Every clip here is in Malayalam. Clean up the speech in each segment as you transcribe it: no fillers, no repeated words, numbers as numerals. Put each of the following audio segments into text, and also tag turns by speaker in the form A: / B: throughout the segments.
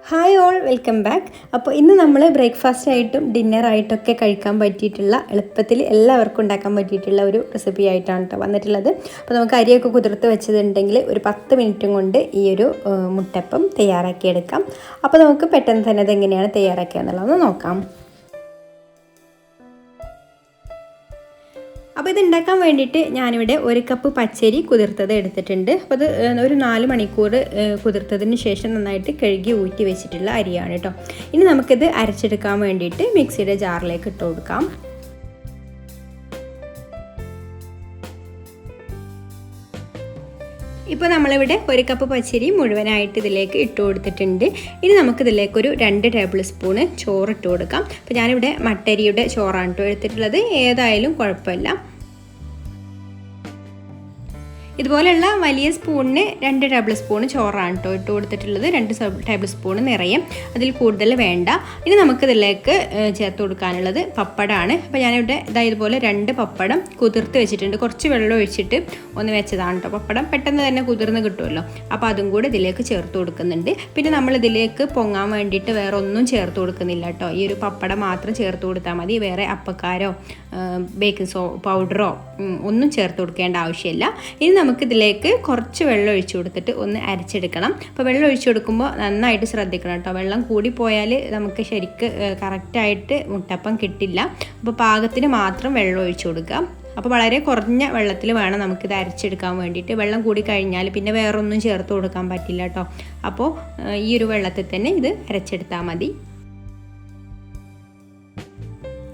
A: Hi all, welcome back. അപ്പോൾ ഇന്ന് നമ്മൾ ബ്രേക്ക്ഫാസ്റ്റ് ആയിട്ടും ഡിന്നറായിട്ടൊക്കെ കഴിക്കാൻ പറ്റിയിട്ടുള്ള എളുപ്പത്തിൽ എല്ലാവർക്കും ഉണ്ടാക്കാൻ പറ്റിയിട്ടുള്ള ഒരു റെസിപ്പി ആയിട്ടാണ് കേട്ടോ വന്നിട്ടുള്ളത്. അപ്പോൾ നമുക്ക് അരിയൊക്കെ കുതിർത്ത് വെച്ചതുണ്ടെങ്കിൽ ഒരു 10 മിനിറ്റും കൊണ്ട് ഈ ഒരു മുട്ടപ്പം തയ്യാറാക്കിയെടുക്കാം. അപ്പോൾ നമുക്ക് പെട്ടെന്ന് തന്നെ അതെങ്ങനെയാണ് തയ്യാറാക്കുക എന്നുള്ളതൊന്ന് നോക്കാം. അപ്പോൾ ഇത് ഉണ്ടാക്കാൻ വേണ്ടിയിട്ട് ഞാനിവിടെ 1 കപ്പ് പച്ചരി കുതിർത്തത് എടുത്തിട്ടുണ്ട്. അപ്പോൾ അത് ഒരു 4 മണിക്കൂർ കുതിർത്തതിന് ശേഷം നന്നായിട്ട് കഴുകി ഊറ്റി വെച്ചിട്ടുള്ള അരിയാണ് കേട്ടോ. ഇനി നമുക്കിത് അരച്ചെടുക്കാൻ വേണ്ടിയിട്ട് മിക്സിയുടെ ജാറിലേക്ക് ഇട്ട് കൊടുക്കാം. ഇപ്പോൾ നമ്മളിവിടെ 1 കപ്പ് പച്ചരി മുഴുവനായിട്ട് ഇതിലേക്ക് ഇട്ട് കൊടുത്തിട്ടുണ്ട്. ഇനി നമുക്കിതിലേക്കൊരു 2 ടേബിൾ സ്പൂണ് ചോറ് ഇട്ട് കൊടുക്കാം. അപ്പോൾ ഞാനിവിടെ മട്ടരിയുടെ ചോറാണ് കേട്ടോ എടുത്തിട്ടുള്ളത്, ഏതായാലും കുഴപ്പമില്ല. ഇതുപോലെയുള്ള വലിയ സ്പൂണിന് 2 ടേബിൾ സ്പൂണ് ചോറാണ് കേട്ടോ ഇട്ട് കൊടുത്തിട്ടുള്ളത്. 2 ടേബിൾ സ്പൂണ് നിറയെ, അതിൽ കൂടുതൽ വേണ്ട. ഇനി നമുക്കിതിലേക്ക് ചേർത്ത് കൊടുക്കാനുള്ളത് പപ്പടമാണ്. അപ്പോൾ ഞാനിവിടെ ഇതുപോലെ 2 പപ്പടം കുതിർത്ത് വെച്ചിട്ടുണ്ട്. കുറച്ച് വെള്ളം ഒഴിച്ചിട്ട് ഒന്ന് വെച്ചതാണ് കേട്ടോ. പപ്പടം പെട്ടെന്ന് തന്നെ കുതിർന്ന് കിട്ടുമല്ലോ, അപ്പോൾ അതും കൂടി ഇതിലേക്ക് ചേർത്ത് കൊടുക്കുന്നുണ്ട്. പിന്നെ നമ്മളിതിലേക്ക് പൊങ്ങാൻ വേണ്ടിയിട്ട് വേറെ ഒന്നും ചേർത്ത് കൊടുക്കുന്നില്ല കേട്ടോ. ഈ ഒരു പപ്പടം മാത്രം ചേർത്ത് കൊടുത്താൽ മതി. വേറെ അപ്പക്കാരോ ബേക്കിംഗ് പൗഡറോ ഒന്നും ചേർത്ത് കൊടുക്കേണ്ട ആവശ്യമില്ല. ഇനി നമുക്കിതിലേക്ക് കുറച്ച് വെള്ളം ഒഴിച്ചു കൊടുത്തിട്ട് ഒന്ന് അരച്ചെടുക്കണം. അപ്പോൾ വെള്ളം ഒഴിച്ചു കൊടുക്കുമ്പോൾ നന്നായിട്ട് ശ്രദ്ധിക്കണം കേട്ടോ. വെള്ളം കൂടിപ്പോയാൽ നമുക്ക് ശരിക്ക് കറക്റ്റായിട്ട് മുട്ടപ്പം കിട്ടില്ല. അപ്പോൾ പാകത്തിന് മാത്രം വെള്ളം ഒഴിച്ചു കൊടുക്കുക. അപ്പോൾ വളരെ കുറഞ്ഞ വെള്ളത്തിൽ വേണം നമുക്കിത് അരച്ചെടുക്കാൻ വേണ്ടിയിട്ട്. വെള്ളം കൂടി കഴിഞ്ഞാൽ പിന്നെ വേറെ ഒന്നും ചേർത്ത് കൊടുക്കാൻ പറ്റില്ല കേട്ടോ. അപ്പോൾ ഈ ഒരു വെള്ളത്തിൽ തന്നെ ഇത് അരച്ചെടുത്താൽ മതി.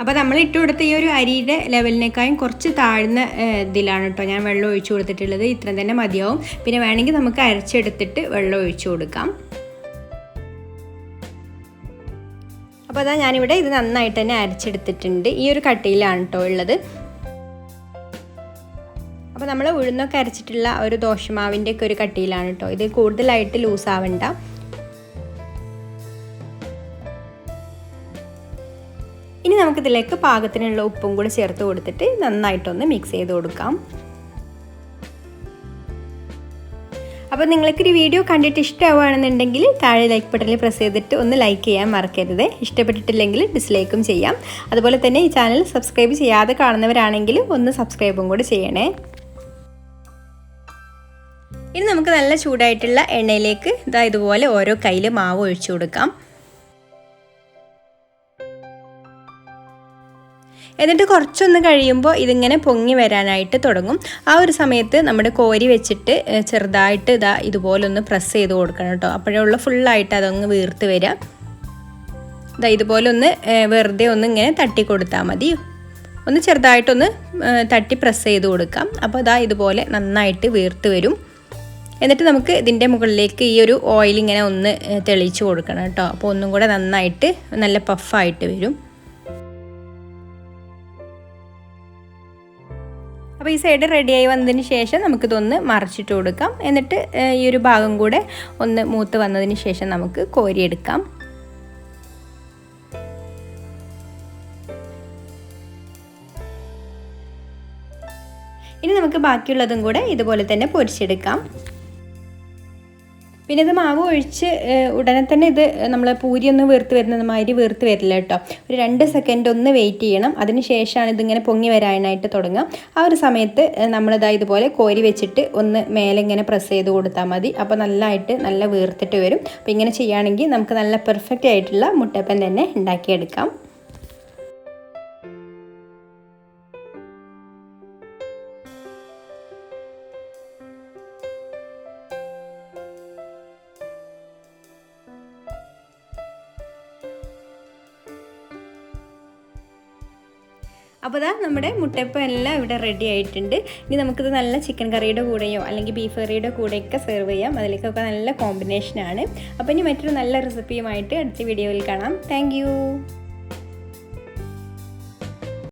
A: അപ്പോൾ നമ്മൾ ഇട്ട് കൊടുത്ത ഈ ഒരു അരിയുടെ ലെവലിനേക്കാളും കുറച്ച് താഴ്ന്ന ഇതിലാണ് കേട്ടോ ഞാൻ വെള്ളം ഒഴിച്ചു കൊടുത്തിട്ടുള്ളത്. ഇത്രയും തന്നെ മതിയാവും. പിന്നെ വേണമെങ്കിൽ നമുക്ക് അരച്ചെടുത്തിട്ട് വെള്ളം ഒഴിച്ചു കൊടുക്കാം. അപ്പോൾ അതാ ഞാനിവിടെ ഇത് നന്നായിട്ട് തന്നെ അരച്ചെടുത്തിട്ടുണ്ട്. ഈ ഒരു കട്ടിയിലാണ് കേട്ടോ ഉള്ളത്. അപ്പോൾ നമ്മൾ ഉഴുന്നൊക്കെ അരച്ചിട്ടുള്ള ഒരു ദോശമാവിൻ്റെ ഒക്കെ ഒരു കട്ടിയിലാണ് കേട്ടോ. ഇത് കൂടുതലായിട്ട് ലൂസാവണ്ട. ഇനി നമുക്കിതിലേക്ക് പാകത്തിനുള്ള ഉപ്പും കൂടി ചേർത്ത് കൊടുത്തിട്ട് നന്നായിട്ടൊന്ന് മിക്സ് ചെയ്ത് കൊടുക്കാം. അപ്പോൾ നിങ്ങൾക്ക് ഈ വീഡിയോ കണ്ടിട്ട് ഇഷ്ടമാവുകയാണെന്നുണ്ടെങ്കിൽ താഴെ ലൈക്ക് ബട്ടണിൽ പ്രസ് ചെയ്തിട്ട് ഒന്ന് ലൈക്ക് ചെയ്യാൻ മറക്കരുത്. ഇഷ്ടപ്പെട്ടിട്ടില്ലെങ്കിൽ ഡിസ്ലൈക്കും ചെയ്യാം. അതുപോലെ തന്നെ ഈ ചാനൽ സബ്സ്ക്രൈബ് ചെയ്യാതെ കാണുന്നവരാണെങ്കിൽ ഒന്ന് സബ്സ്ക്രൈബും കൂടി ചെയ്യണേ. ഇനി നമുക്ക് നല്ല ചൂടായിട്ടുള്ള എണ്ണയിലേക്ക് ഇതുപോലെ ഓരോ കയ്യിൽ മാവ് ഒഴിച്ചു കൊടുക്കാം. എന്നിട്ട് കുറച്ചൊന്ന് കഴിയുമ്പോൾ ഇതിങ്ങനെ പൊങ്ങി വരാനായിട്ട് തുടങ്ങും. ആ ഒരു സമയത്ത് നമ്മുടെ കോരി വെച്ചിട്ട് ചെറുതായിട്ട് ഇതുപോലെ ഒന്ന് പ്രസ് ചെയ്ത് കൊടുക്കണം കേട്ടോ. അപ്പോഴുള്ള ഫുള്ളായിട്ട് അതങ്ങ് വീർത്ത് വരിക. ഇതുപോലെ ഒന്ന് വെറുതെ ഒന്ന് ഇങ്ങനെ തട്ടി കൊടുത്താൽ മതി. ഒന്ന് ചെറുതായിട്ടൊന്ന് തട്ടി പ്രസ് ചെയ്ത് കൊടുക്കാം. അപ്പോൾ ഇതുപോലെ നന്നായിട്ട് വീർത്ത് വരും. എന്നിട്ട് നമുക്ക് ഇതിൻ്റെ മുകളിലേക്ക് ഈ ഒരു ഓയിൽ ഇങ്ങനെ ഒന്ന് തെളിയിച്ച് കൊടുക്കണം കേട്ടോ. അപ്പോൾ ഒന്നും കൂടെ നന്നായിട്ട് നല്ല പഫായിട്ട് വരും. അപ്പോൾ ഈ സൈഡ് റെഡിയായി വന്നതിന് ശേഷം നമുക്കിതൊന്ന് മറിച്ചിട്ട് കൊടുക്കാം. എന്നിട്ട് ഈ ഒരു ഭാഗം കൂടെ ഒന്ന് മൂത്ത് വന്നതിന് ശേഷം നമുക്ക് കോരിയെടുക്കാം. ഇനി നമുക്ക് ബാക്കിയുള്ളതും കൂടെ ഇതുപോലെ തന്നെ പൊരിച്ചെടുക്കാം. പിന്നെ ഇത് മാവ് ഒഴിച്ച് ഉടനെ തന്നെ ഇത് നമ്മൾ പൂരി ഒന്ന് വീർത്ത് വരുന്നത് മാതിരി വീർത്ത് വരില്ല കേട്ടോ. ഒരു 2 സെക്കൻഡ് ഒന്ന് വെയിറ്റ് ചെയ്യണം. അതിന് ശേഷമാണ് ഇതിങ്ങനെ പൊങ്ങി വരാനായിട്ട് തുടങ്ങുക. ആ ഒരു സമയത്ത് ഇതുപോലെ കോരി വെച്ചിട്ട് ഒന്ന് മേലെ ഇങ്ങനെ പ്രസ് ചെയ്ത് കൊടുത്താൽ മതി. അപ്പോൾ നല്ല വീർത്തിട്ട് വരും. അപ്പോൾ ഇങ്ങനെ ചെയ്യുകയാണെങ്കിൽ നമുക്ക് നല്ല പെർഫെക്റ്റ് ആയിട്ടുള്ള മുട്ടപ്പം തന്നെ ഉണ്ടാക്കിയെടുക്കാം. അപ്പോൾ നമ്മുടെ മുട്ടപ്പം എല്ലാം ഇവിടെ റെഡി ആയിട്ടുണ്ട്. ഇനി നമുക്കിത് നല്ല ചിക്കൻ കറിയുടെ കൂടെയോ അല്ലെങ്കിൽ ബീഫ് കറിയുടെ കൂടെയൊക്കെ സെർവ് ചെയ്യാം. അതിലേക്കൊക്കെ നല്ല കോമ്പിനേഷനാണ്. അപ്പോൾ ഇനി മറ്റൊരു നല്ല റെസിപ്പിയുമായിട്ട് അടുത്ത വീഡിയോയിൽ കാണാം. താങ്ക്